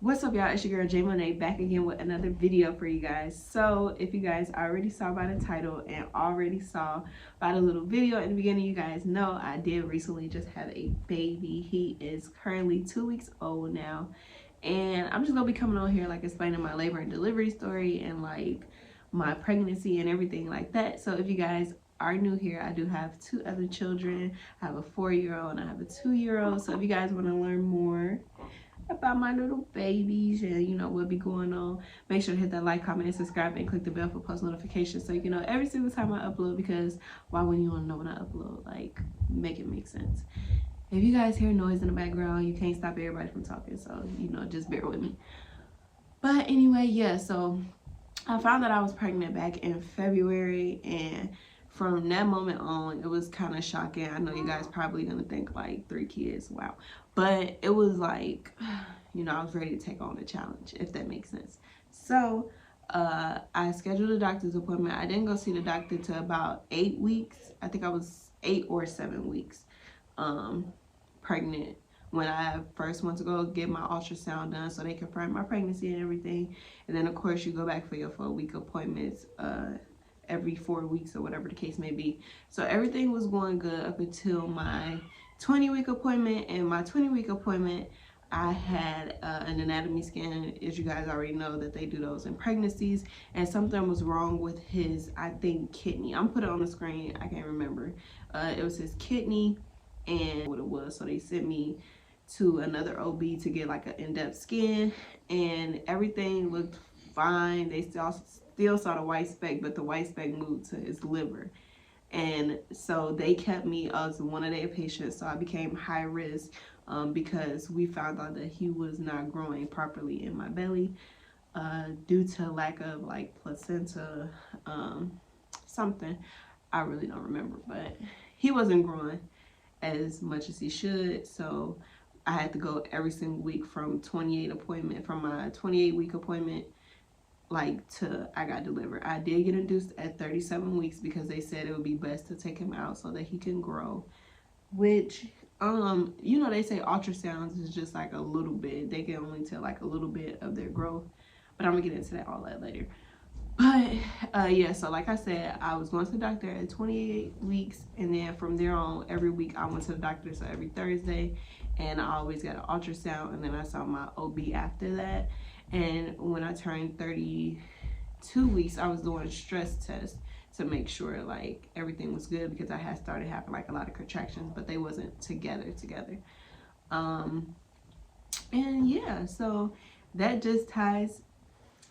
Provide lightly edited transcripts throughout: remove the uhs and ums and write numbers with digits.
What's up, y'all? It's your girl J Monet back again with another video for you guys. So if you guys already saw by the title and already saw by the little video in the beginning, you guys know I did recently just have a baby. He is currently 2 weeks old now, and I'm just gonna be coming on here like explaining my labor and delivery story and like my pregnancy and everything like that. So if you guys are new here, I do have 2 other children. I have a 4-year-old and I have a 2-year-old. So if you guys want to learn more about my little babies and you know what be going on, make sure to hit that like, comment, and subscribe, and click the bell for post notifications so you can know every single time I upload, because why wouldn't you want to know when I upload? Like, make it make sense. If you guys hear noise in the background, you can't stop everybody from talking, so you know, just bear with me. But anyway, yeah, so I found that I was pregnant back in February, and from that moment on, it was kind of shocking. I know you guys probably gonna think like 3 kids, wow. But it was like, you know, I was ready to take on the challenge, if that makes sense. So I scheduled a doctor's appointment. I didn't go see the doctor till about 8 weeks. I think I was 8 or 7 weeks pregnant when I first went to go get my ultrasound done so they confirmed my pregnancy and everything. And then of course you go back for your 4-week appointments every 4 weeks or whatever the case may be. So everything was going good up until my 20-week appointment. And my 20-week appointment, I had an anatomy scan. As you guys already know that they do those in pregnancies, and something was wrong with his, I think, kidney. I'm put it on the screen, I can't remember. It was his kidney and what it was. So they sent me to another OB to get like an in-depth scan, and everything looked fine. They still saw the white speck, but the white speck moved to his liver. And so they kept me as one of their patients, so I became high risk because we found out that he was not growing properly in my belly due to lack of like placenta, something. I really don't remember, but he wasn't growing as much as he should. So I had to go every single week from my 28-week appointment like to I got delivered. I did get induced at 37 weeks because they said it would be best to take him out so that he can grow, which you know, they say ultrasounds is just like a little bit, they can only tell like a little bit of their growth, but I'm gonna get into all that later. But yeah, so like I said, I was going to the doctor at 28 weeks, and then from there on, every week I went to the doctor. So every Thursday, and I always got an ultrasound, and then I saw my OB after that. And when I turned 32 weeks, I was doing a stress test to make sure like everything was good, because I had started having like a lot of contractions, but they wasn't together. And yeah, so that just ties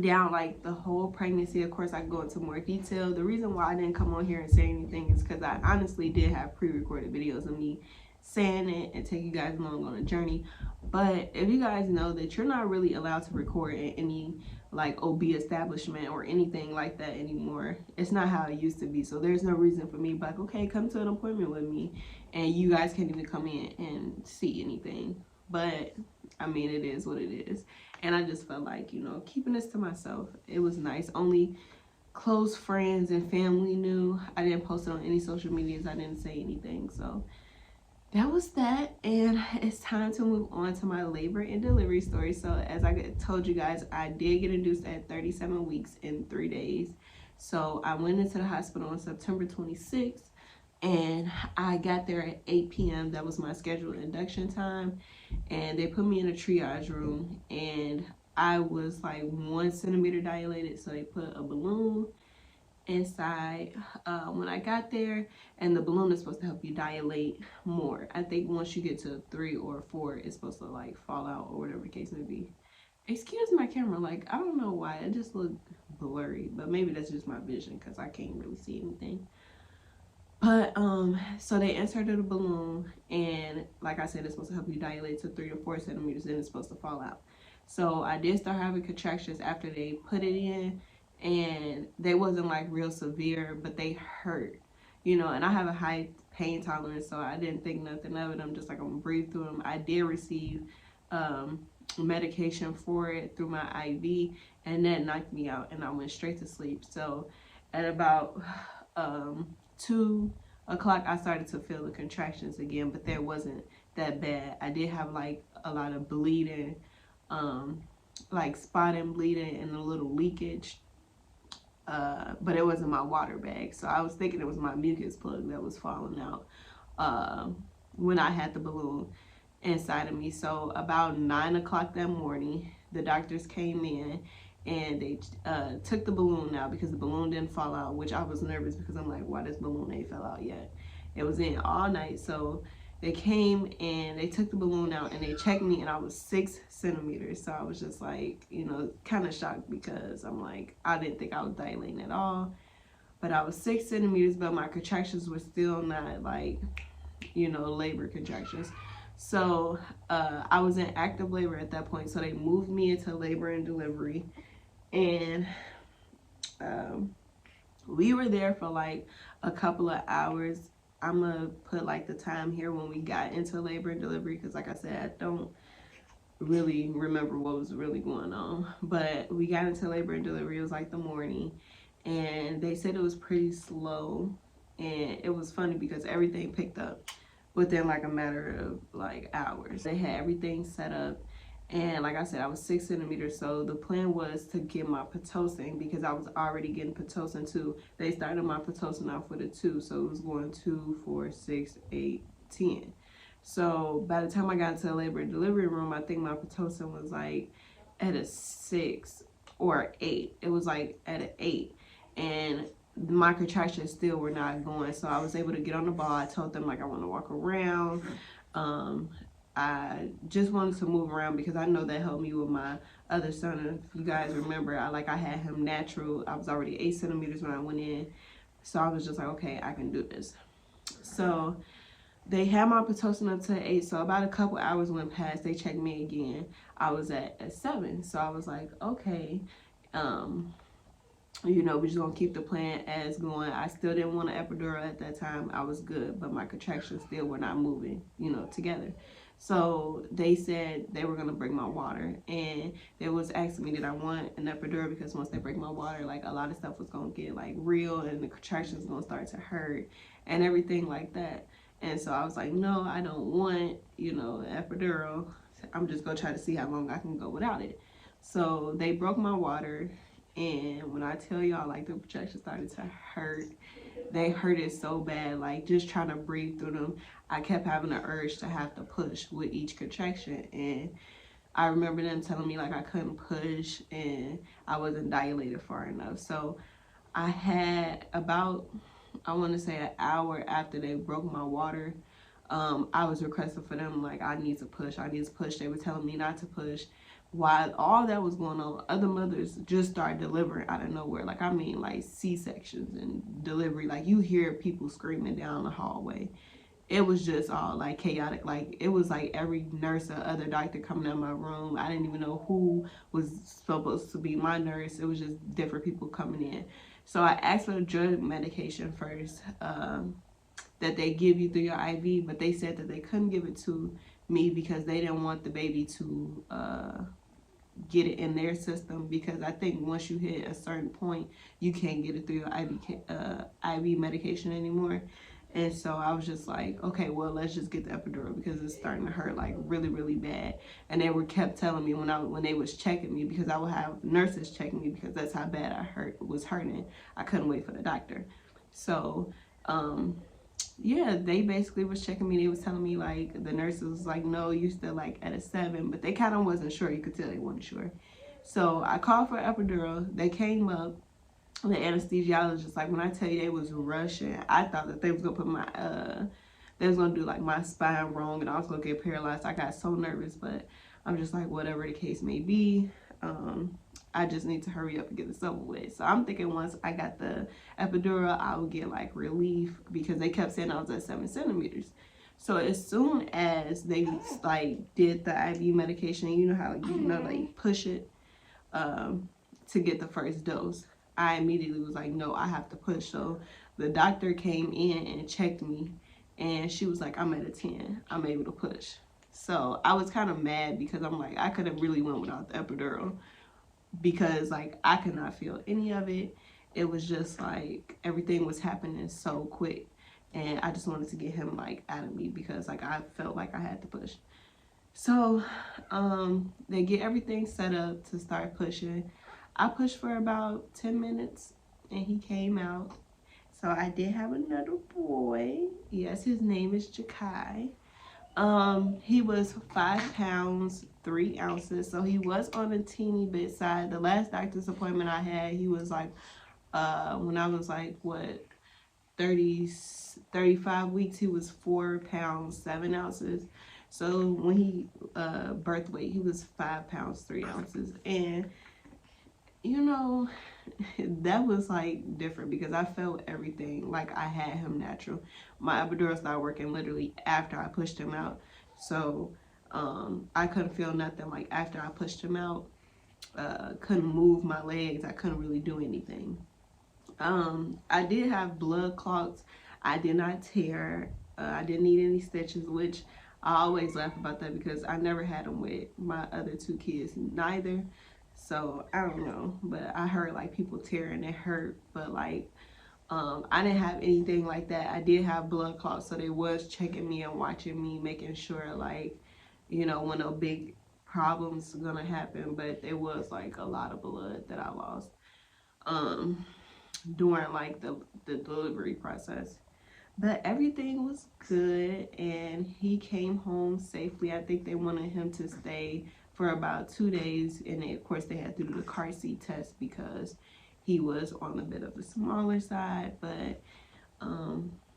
down like the whole pregnancy. Of course I can go into more detail. The reason why I didn't come on here and say anything is because I honestly did have pre-recorded videos of me saying it and take you guys along on a journey. But if you guys know that you're not really allowed to record in any like OB establishment or anything like that anymore, it's not how it used to be. So there's no reason for me to be like, okay, come to an appointment with me, and you guys can't even come in and see anything. But I mean, it is what it is. And I just felt like, you know, keeping this to myself, it was nice. Only close friends and family knew. I didn't post it on any social medias. I didn't say anything. So that was that. And it's time to move on to my labor and delivery story. So as I told you guys, I did get induced at 37 weeks in 3 days. So I went into the hospital on September 26th. And I got there at 8 p.m. That was my scheduled induction time. And they put me in a triage room, and I was like 1 centimeter dilated. So they put a balloon inside when I got there, and the balloon is supposed to help you dilate more. I think once you get to 3 or 4, it's supposed to like fall out or whatever the case may be. Excuse my camera, like I don't know why it just looked blurry, but maybe that's just my vision because I can't really see anything. But so they inserted a balloon, and like I said, it's supposed to help you dilate to 3 or 4 centimeters, then it's supposed to fall out. So I did start having contractions after they put it in, and they wasn't like real severe, but they hurt, you know, and I have a high pain tolerance, so I didn't think nothing of it. I'm just like, I'm gonna breathe through them. I did receive medication for it through my IV, and that knocked me out, and I went straight to sleep. So at about 2 o'clock, I started to feel the contractions again, but that wasn't that bad. I did have like a lot of bleeding like spotting, bleeding, and a little leakage. But it wasn't my water bag. So I was thinking it was my mucus plug that was falling out when I had the balloon inside of me. So about 9 o'clock that morning, the doctors came in and they took the balloon out because the balloon didn't fall out, which I was nervous because I'm like, why this balloon ain't fell out yet? It was in all night. So they came and they took the balloon out and they checked me, and I was 6 centimeters. So I was just like, you know, kind of shocked because I'm like, I didn't think I was dilating at all. But I was 6 centimeters, but my contractions were still not like, you know, labor contractions. So I was in active labor at that point. So they moved me into labor and delivery. And we were there for like a couple of hours. I'm gonna put like the time here when we got into labor and delivery, because like I said, I don't really remember what was really going on. But we got into labor and delivery. It was like the morning, and they said it was pretty slow. And it was funny because everything picked up within like a matter of like hours. They had everything set up. And like I said, I was 6 centimeters. So the plan was to get my Pitocin, because I was already getting Pitocin 2. They started my Pitocin off with a 2. So it was going 2, 4, 6, 8, 10. So by the time I got into the labor and delivery room, I think my Pitocin was like at a 6 or 8. It was like at an 8. And my contractions still were not going. So I was able to get on the ball. I told them like I want to walk around. I just wanted to move around because I know that helped me with my other son. If you guys remember, I had him natural. I was already 8 centimeters when I went in. So I was just like, okay, I can do this. So they had my Pitocin up to 8. So about a couple hours went past. They checked me again. I was at 7. So I was like, okay, you know, we're just gonna keep the plan as going. I still didn't want an epidural at that time. I was good, but my contractions still were not moving, you know, together. So they said they were gonna break my water, and they was asking me did I want an epidural, because once they break my water, like a lot of stuff was gonna get like real, and the contractions was gonna start to hurt and everything like that. And so I was like, no, I don't want, you know, an epidural. I'm just gonna try to see how long I can go without it. So they broke my water. And when I tell y'all, like, the contractions started to hurt, they hurted so bad, like, just trying to breathe through them. I kept having the urge to have to push with each contraction. And I remember them telling me, like, I couldn't push and I wasn't dilated far enough. So I had about, I want to say, an hour after they broke my water, I was requesting for them, like, I need to push. They were telling me not to push. While all that was going on, other mothers just started delivering out of nowhere. Like, I mean, like C-sections and delivery. Like, you hear people screaming down the hallway. It was just all like chaotic. Like, it was like every nurse or other doctor coming out my room. I didn't even know who was supposed to be my nurse. It was just different people coming in. So I asked for the drug medication first that they give you through your IV, but they said that they couldn't give it to me because they didn't want the baby to get it in their system, because I think once you hit a certain point, you can't get it through your IV medication anymore. And so I was just like, okay, well, let's just get the epidural because it's starting to hurt like really, really bad. And they kept telling me when they was checking me, because I would have nurses checking me because that's how bad I was hurting. I couldn't wait for the doctor. So yeah, they basically was checking me. They was telling me, like, the nurses was like, no, you still like at a 7, but they kind of wasn't sure. You could tell they weren't sure. So I called for epidural. They came up. The anesthesiologist, like, when I tell you they was rushing, I thought that they was gonna put my they was gonna do like my spine wrong and I was gonna get paralyzed. I got so nervous, but I'm just like, whatever the case may be, I just need to hurry up and get this over with. So I'm thinking once I got the epidural, I would get like relief, because they kept saying I was at 7 centimeters. So as soon as they like did the IV medication, you know how, like, you know, like push it to get the first dose, I immediately was like, no, I have to push. So the doctor came in and checked me, and she was like, I'm at a 10. I'm able to push. So I was kind of mad because I'm like, I could have really went without the epidural, because like I could not feel any of it. It was just like everything was happening so quick, and I just wanted to get him like out of me because like I felt like I had to push. So they get everything set up to start pushing. I pushed for about 10 minutes and he came out. So I did have another boy. Yes, his name is Jakai. He was 5 pounds 3 ounces, so he was on a teeny bit side. The last doctor's appointment I had, he was like when I was like what 35 weeks, he was 4 pounds 7 ounces. So when he birth weight, he was 5 pounds 3 ounces. And you know, that was like different because I felt everything like I had him natural. My epidural started working literally after I pushed him out. So I couldn't feel nothing like after I pushed him out. Couldn't move my legs. I couldn't really do anything. I did have blood clots. I did not tear. I didn't need any stitches, which I always laugh about that because I never had them with my other 2 kids neither. So I don't know, but I heard like people tear and it hurt, but like I didn't have anything like that. I did have blood clots, so they was checking me and watching me, making sure like, you know, when no big problems gonna happen. But it was like a lot of blood that I lost during like the delivery process. But everything was good and he came home safely. I think they wanted him to stay for about 2 days, and then, of course they had to do the car seat test because he was on a bit of the smaller side. But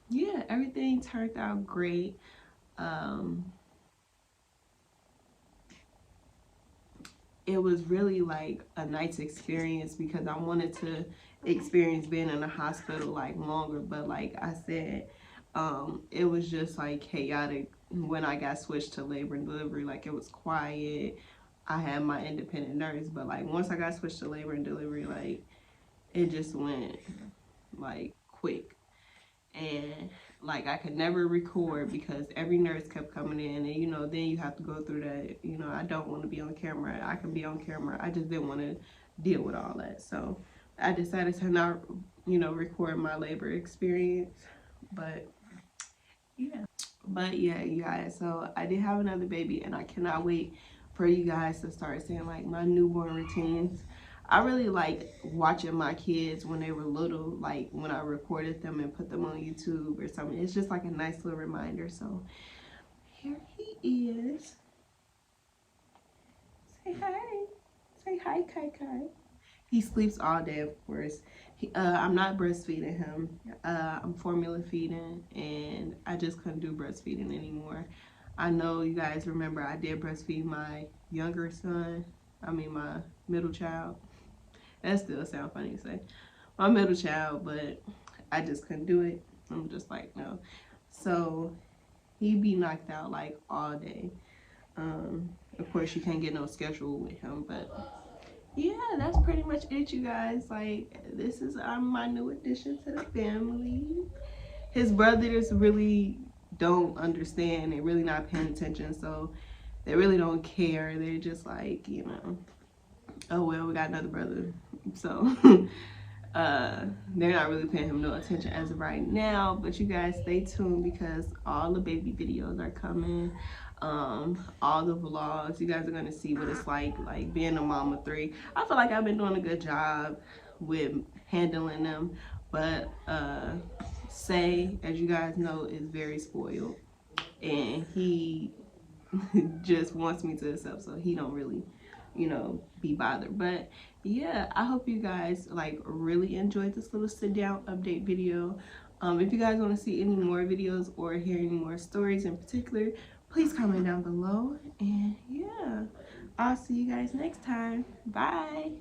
yeah, everything turned out great. It was really like a nice experience because I wanted to experience being in a hospital like longer, but like I said, it was just like chaotic when I got switched to labor and delivery. Like it was quiet. I had my independent nurse, but like once I got switched to labor and delivery, like it just went like quick. And like I could never record because every nurse kept coming in, and you know, then you have to go through that. You know, I don't want to be on camera. I can be on camera. I just didn't want to deal with all that. So I decided to not, you know, record my labor experience. But yeah, you guys, so I did have another baby and I cannot wait for you guys to start seeing like my newborn routines. I really like watching my kids when they were little, like when I recorded them and put them on YouTube or something. It's just like a nice little reminder. So here he is. Say hi. Say hi, Kai Kai. He sleeps all day, of course. I'm not breastfeeding him. I'm formula feeding, and I just couldn't do breastfeeding anymore. I know you guys remember I did breastfeed my younger son. I mean my middle child. That still sounds funny to say. My middle child, but I just couldn't do it. I'm just like, no. So he'd be knocked out like all day. Of course, you can't get no schedule with him, but yeah, that's pretty much it, you guys. Like, this is my new addition to the family. His brothers really don't understand. They're really not paying attention, so they really don't care. They're just like, you know, oh well, we got another brother. So they're not really paying him no attention as of right now. But you guys stay tuned because all the baby videos are coming. All the vlogs, you guys are gonna see what it's like being a mom of 3. I feel like I've been doing a good job with handling them, but Say, as you guys know, is very spoiled, and he just wants me to accept, so he don't really, you know, be bothered. But yeah, I hope you guys like really enjoyed this little sit down update video. If you guys want to see any more videos or hear any more stories in particular, please comment down below. And yeah, I'll see you guys next time. Bye.